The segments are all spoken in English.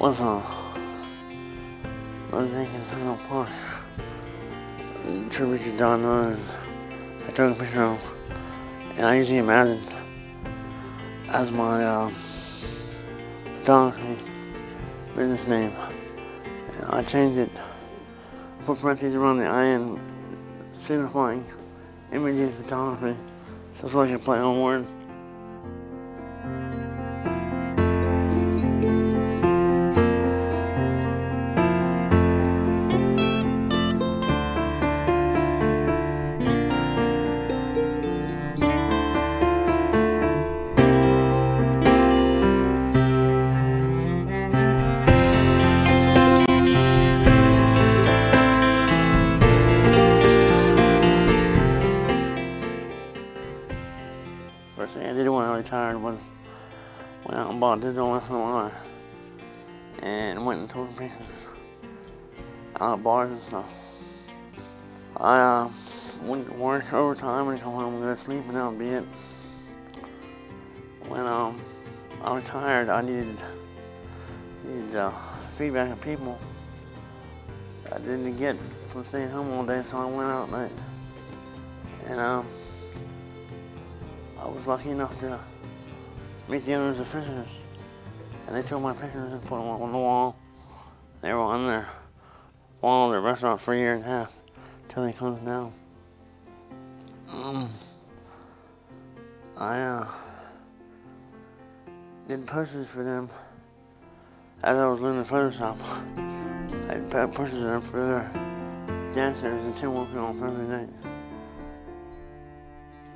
was taking Central Park. Tribute to Donna, and I took a picture of him. And I usually imagined as my photography business name. And I changed it, put parentheses around the I and signifying images photography, so it's like a play on words. First thing I did when I retired was went out and bought a digital SLR and went and took pictures out of bars and stuff. I went to work overtime and come home and go to sleep, and that would be it. When I retired, I needed feedback of people I didn't get from staying home all day, so I went out at night. And I was lucky enough to meet the owners of Fishers, and they took my pictures and put them up on the wall. They were on their wall of their restaurant for a year and a half till they closed down. I did posters for them as I was learning Photoshop. I put posters of them for their dancers and Tim working on Thursday night.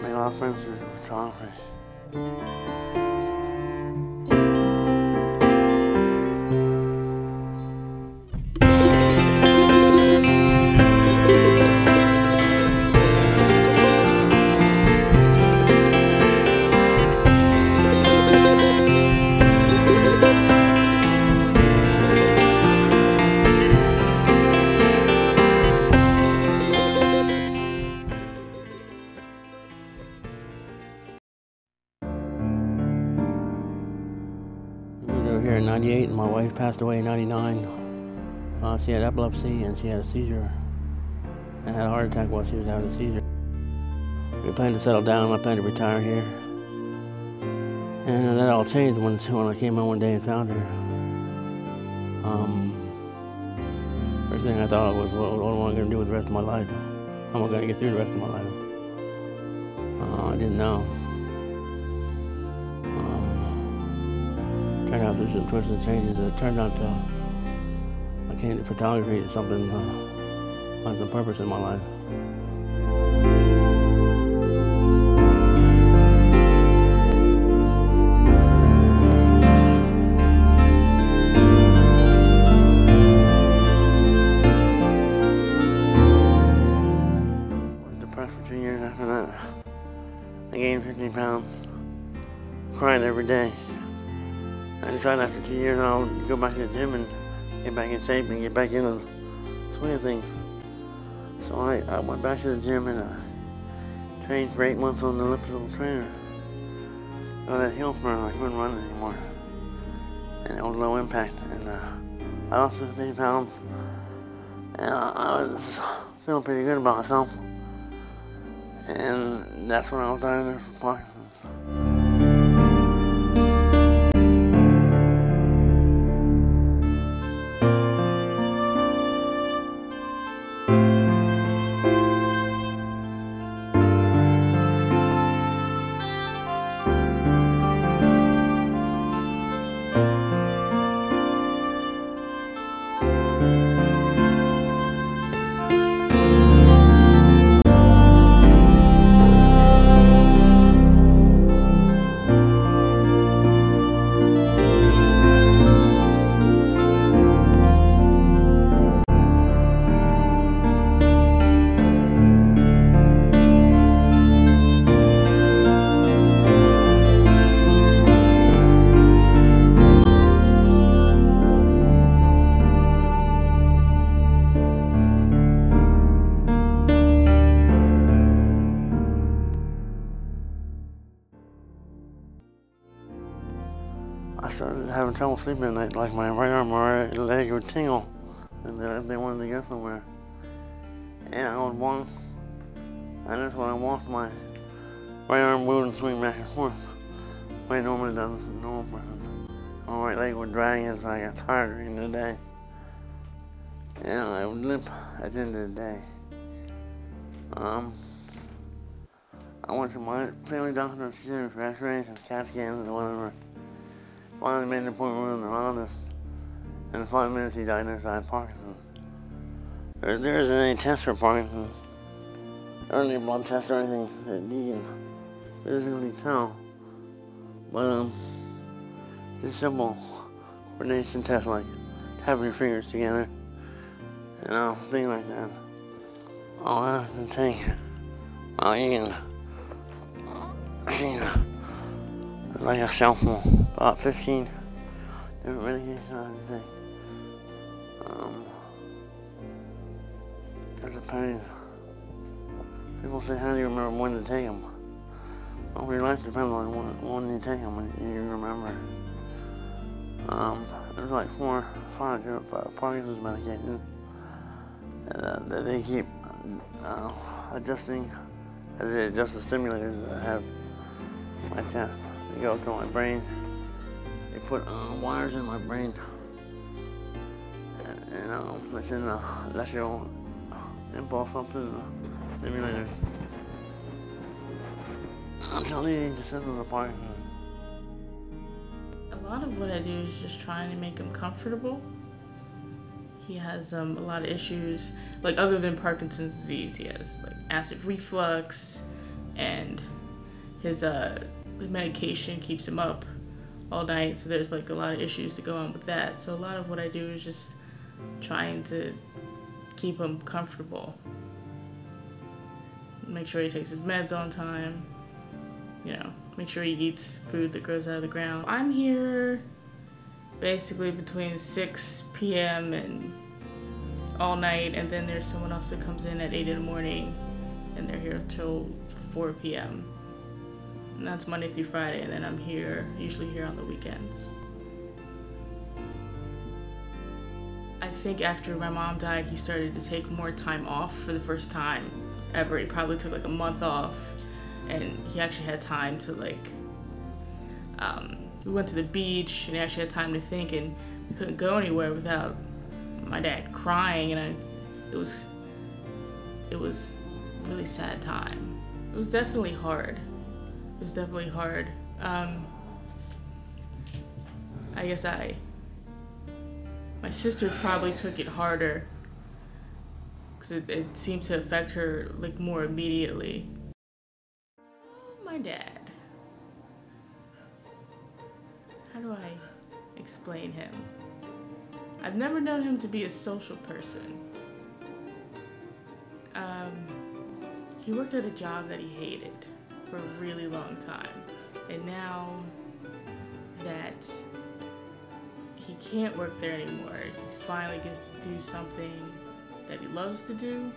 Made a lot of friends with photography. Here in '98, and my wife passed away in '99. She had epilepsy and she had a seizure, and had a heart attack while she was having a seizure. We planned to settle down. I planned to retire here, and that all changed when I came home one day and found her. First thing I thought was, what am I going to do with the rest of my life? How am I going to get through the rest of my life? I didn't know. Turned out through some twists and changes, it turned out I came to photography as something on some purpose in my life. I was depressed for 2 years after that. I gained 50 pounds, cried every day. I decided after 2 years I'll go back to the gym and get back in shape and get back into the swing of things. So I went back to the gym and trained for 8 months on the elliptical trainer. I got that heel firm, I couldn't run anymore. And it was low impact. And I lost 15 pounds. And I was feeling pretty good about myself. And that's when I was diagnosed with Parkinson's. having trouble sleeping at night, like my right arm or right leg would tingle, and if they wanted to go somewhere. And I would walk, and that's when I walked, my right arm wouldn't swing back and forth, the way it normally does a normal person. My right leg would drag as I got tired during the day. And I would limp at the end of the day. I went to my family doctor in Seaton for x-rays and CAT scans and whatever. Finally made an appointment with a neurologist. In 5 minutes he diagnosed I had Parkinson's. There isn't any test for Parkinson's. There isn't any blood test or anything that you can physically tell. But it's simple coordination test, like tapping your fingers together. Things like that. All I have to take, well, you can see, it's like a sample, about 15 different medications I have to take. It depends. People say, how do you remember when to take them? Well, your life depends on when you take them, and you remember. There's like 4 or 5 different Parkinson's medications that they keep adjusting as they adjust the stimulators that I have in my chest. They go up to my brain. They put wires in my brain, and they send an electrical impulse up to the stimulators until the symptoms of Parkinson's. A lot of what I do is just trying to make him comfortable. He has a lot of issues, like other than Parkinson's disease. He has like acid reflux, and his medication keeps him up all night. So there's like a lot of issues to go on with that. So a lot of what I do is just trying to keep him comfortable. Make sure he takes his meds on time. Make sure he eats food that grows out of the ground. I'm here basically between 6 p.m. and all night, and then there's someone else that comes in at 8 in the morning, and they're here till 4 p.m. And that's Monday through Friday, and then I'm usually here on the weekends. I think after my mom died, he started to take more time off for the first time ever. He probably took like a month off, and he actually had time to we went to the beach, and he actually had time to think, and we couldn't go anywhere without my dad crying, and it was a really sad time. It was definitely hard. I guess my sister probably took it harder, because it seemed to affect her like more immediately. My dad. How do I explain him? I've never known him to be a social person. He worked at a job that he hated for a really long time. And now that he can't work there anymore, he finally gets to do something that he loves to do.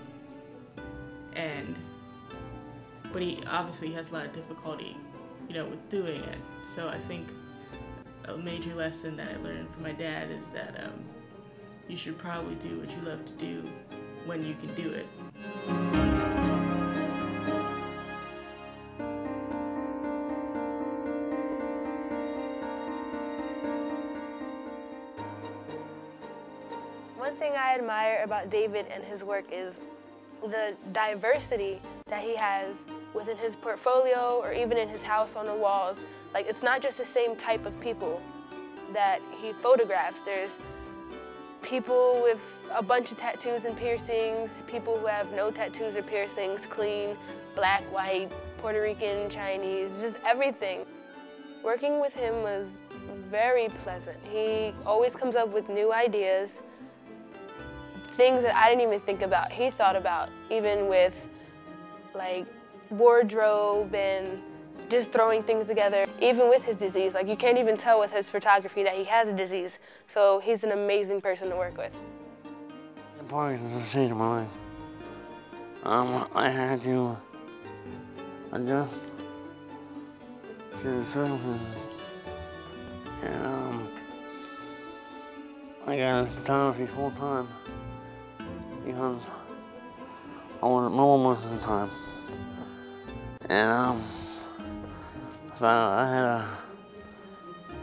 But he obviously has a lot of difficulty, with doing it. So I think a major lesson that I learned from my dad is that you should probably do what you love to do when you can do it. One thing I admire about David and his work is the diversity that he has within his portfolio or even in his house on the walls. Like, it's not just the same type of people that he photographs. There's people with a bunch of tattoos and piercings, people who have no tattoos or piercings, clean, black, white, Puerto Rican, Chinese, just everything. Working with him was very pleasant. He always comes up with new ideas, things that I didn't even think about. He thought about, even with like wardrobe and just throwing things together. Even with his disease, like, you can't even tell with his photography that he has a disease. So he's an amazing person to work with. Parkinson's changed my life. I had to adjust to the circumstances and I got into photography full time because I wanted more most of the time. And I found out I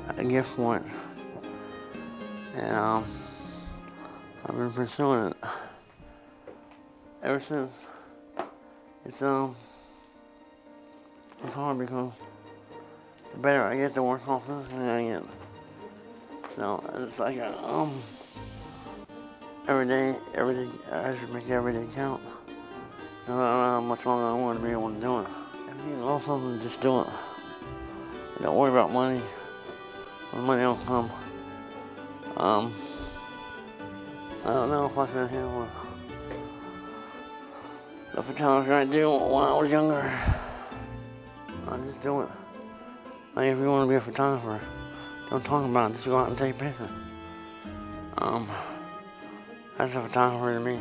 had a gift for it. And I've been pursuing it ever since. It's hard because the better I get, the worse off physically I get. So it's like every day, I should make every day count. I don't know how much longer I want to be able to do it. If you love something, just do it. Don't worry about money. The money will come. I don't know if I can handle the photography I do when I was younger. I'll just do it. Like if you want to be a photographer, don't talk about it, just go out and take pictures. That's a photographer to me.